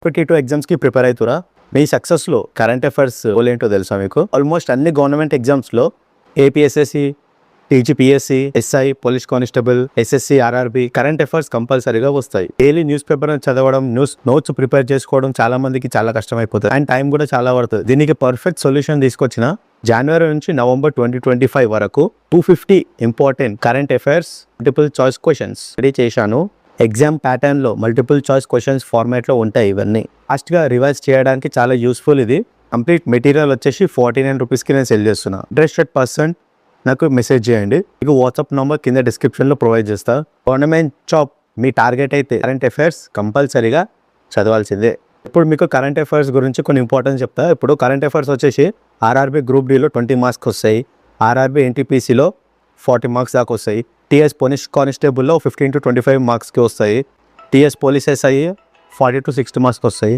Competitive ఎగ్జామ్స్కి prepare అవుతురా? మీ సక్సెస్లో current affairs goal ఏంటో తెలుసా మీకు? ఆల్మోస్ట్ అన్ని గవర్నమెంట్ ఎగ్జామ్స్లో APSSC, TGPSC, SI, police constable, SSC, RRB current affairs కంపల్సరీగా వస్తాయి. డైలీ న్యూస్ పేపర్ చదవడం, నోట్స్ ప్రిపేర్ చేసుకోవడం చాలా మందికి చాలా కష్టమైపోతుంది అండ్ టైం కూడా చాలా పడుతుంది. దీనికి పర్ఫెక్ట్ సొల్యూషన్ తీసుకొచ్చిన జనవరి నుంచి నవంబర్ 2025 వరకు 250 important current affairs multiple choice questions ready చేశాను. ఎగ్జామ్ ప్యాటర్న్లో మల్టిపుల్ చాయిస్ క్వశ్చన్స్ ఫార్మాట్లో ఉంటాయి. ఇవన్నీ ఫాస్ట్గా రివైజ్ చేయడానికి చాలా యూస్ఫుల్. ఇది కంప్లీట్ మెటీరియల్ వచ్చేసి 49 రూపీస్కి నేను సెల్ చేస్తున్నా. ఇంట్రెస్టెడ్ పర్సన్ నాకు మెసేజ్ చేయండి. మీకు వాట్సాప్ నెంబర్ కింద డిస్క్రిప్షన్లో ప్రొవైడ్ చేస్తా. గవర్నమెంట్ జాబ్ మీ టార్గెట్ అయితే కరెంట్ అఫైర్స్ కంపల్సరీగా చదవాల్సిందే. ఇప్పుడు మీకు కరెంట్ అఫైర్స్ గురించి కొన్ని ఇంపార్టెన్స్ చెప్తా. ఇప్పుడు కరెంట్ అఫైర్స్ వచ్చేసి ఆర్ఆర్బీ గ్రూప్ డిలో 20 మార్క్స్ వస్తాయి, ఆర్ఆర్బీ ఎన్టీపీసీలో 40 మార్క్స్ దాకా వస్తాయి, టీఎస్ పోలీస్ కానిస్టేబుల్లో 15 to 25 మార్క్స్కి వస్తాయి, టీఎస్ పోలీస్ ఎస్ఐ 40 to 60 మార్క్స్కి వస్తాయి.